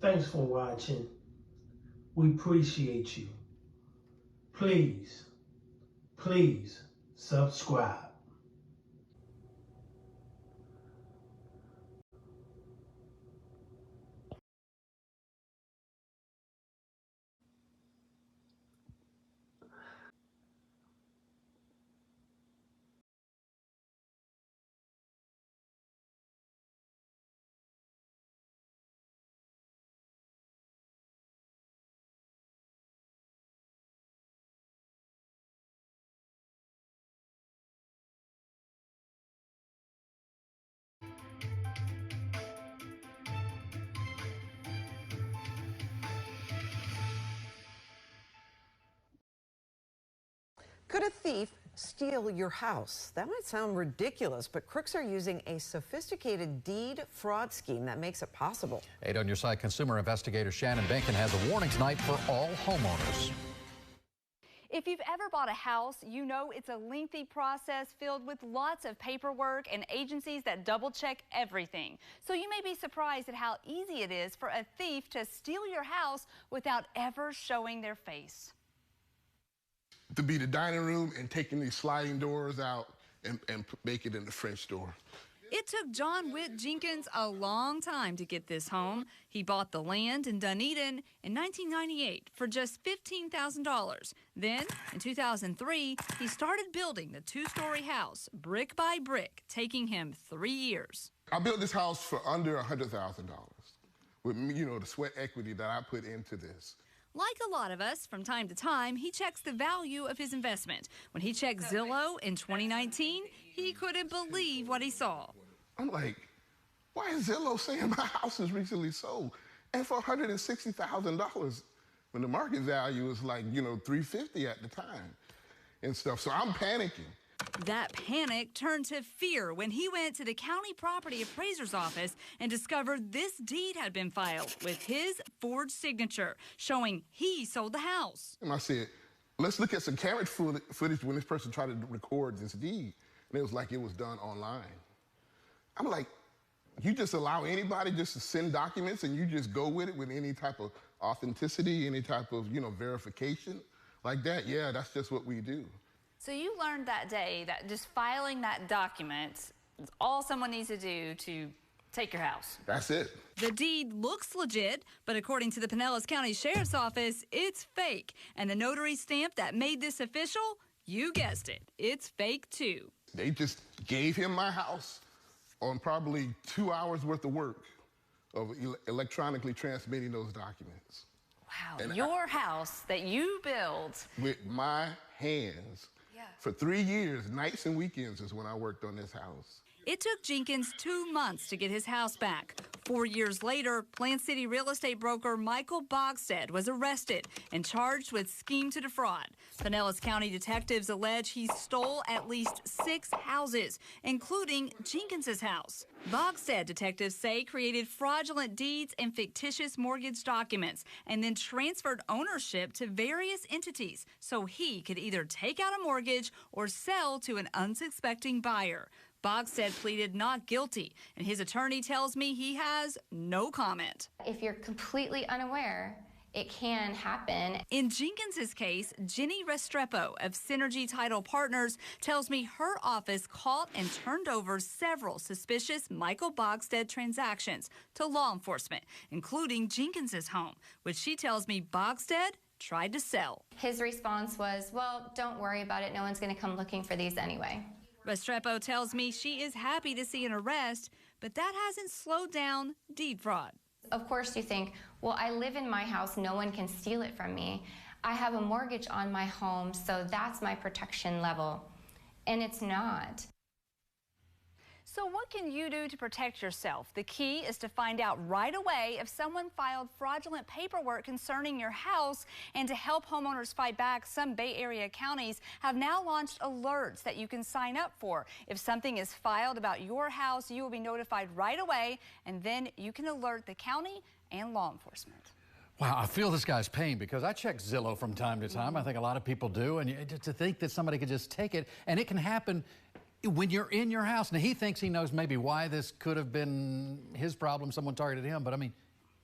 Thanks for watching. We appreciate you. Please, please subscribe. Could a thief steal your house? That might sound ridiculous, but crooks are using a sophisticated deed fraud scheme that makes it possible. 8 on your side, consumer investigator Shannon Bacon has a warning tonight for all homeowners. If you've ever bought a house, you know it's a lengthy process filled with lots of paperwork and agencies that double-check everything. So you may be surprised at how easy it is for a thief to steal your house without ever showing their face. To be the dining room and taking these sliding doors out and make it in the French door. It took John Witt Jenkins a long time to get this home. He bought the land in Dunedin in 1998 for just $15,000. Then, in 2003, he started building the two-story house, brick by brick, taking him 3 years. I built this house for under $100,000 with, the sweat equity that I put into this. Like a lot of us, from time to time, he checks the value of his investment. When he checked Zillow in 2019, he couldn't believe what he saw. I'm like, why is Zillow saying my house is recently sold? And for $160,000, when the market value is like, $350 at the time and stuff. So I'm panicking. That panic turned to fear when he went to the county property appraiser's office and discovered this deed had been filed with his forged signature, showing he sold the house. And I said, let's look at some camera footage when this person tried to record this deed. And it was like it was done online. I'm like, you just allow anybody just to send documents and you just go with it with any type of authenticity, any type of, verification like that? Yeah, that's just what we do. So you learned that day that just filing that document is all someone needs to do to take your house. That's it. The deed looks legit, but according to the Pinellas County Sheriff's Office, it's fake. And the notary stamp that made this official, you guessed it, it's fake too. They just gave him my house on probably 2 hours worth of work of electronically transmitting those documents. Wow, and your house that you built. With my hands. For 3 years, nights and weekends is when I worked on this house. It took Jenkins 2 months to get his house back. 4 years later, Plant City real estate broker Michael Bogstead was arrested and charged with scheme to defraud. Pinellas County detectives allege he stole at least 6 houses, including Jenkins's house. Bogstead, detectives say, created fraudulent deeds and fictitious mortgage documents and then transferred ownership to various entities so he could either take out a mortgage or sell to an unsuspecting buyer. Bogstead pleaded not guilty, and his attorney tells me he has no comment. If you're completely unaware, it can happen. In Jenkins's case, Jenny Restrepo of Synergy Title Partners tells me her office caught and turned over several suspicious Michael Bogstead transactions to law enforcement, including Jenkins's home, which she tells me Bogstead tried to sell. His response was, well, don't worry about it. No one's going to come looking for these anyway. Restrepo tells me she is happy to see an arrest, but that hasn't slowed down deed fraud. Of course you think, well, I live in my house, no one can steal it from me. I have a mortgage on my home, so that's my protection level. And it's not. So what can you do to protect yourself? The key is to find out right away if someone filed fraudulent paperwork concerning your house. And to help homeowners fight back, some Bay Area counties have now launched alerts that you can sign up for. If something is filed about your house, you will be notified right away, and then you can alert the county and law enforcement. Wow, I feel this guy's pain because I check Zillow from time to time. I think a lot of people do. And to think that somebody could just take it, and it can happen when you're in your house. Now, he thinks he knows maybe why this could have been his problem, someone targeted him, but I mean,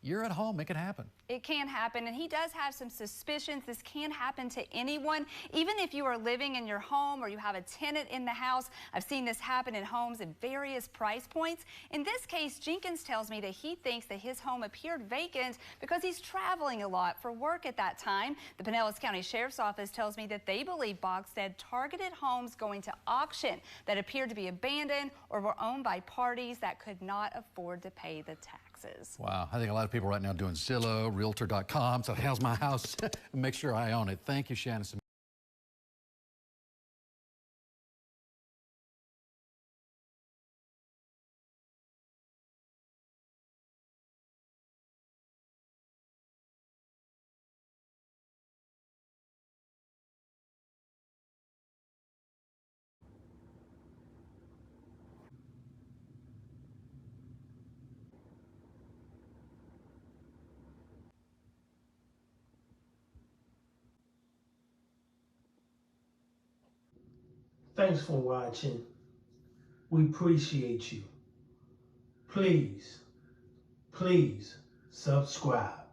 you're at home. It can happen. It can happen, and he does have some suspicions this can happen to anyone, even if you are living in your home or you have a tenant in the house. I've seen this happen in homes at various price points. In this case, Jenkins tells me that he thinks that his home appeared vacant because he's traveling a lot for work at that time. The Pinellas County Sheriff's Office tells me that they believe Bogstad targeted homes going to auction that appeared to be abandoned or were owned by parties that could not afford to pay the taxes. Wow, I think a lot of people right now doing Zillow, Realtor.com, so how's my house? Make sure I own it. Thank you, Shannon. Thanks for watching. We appreciate you. Please, please subscribe.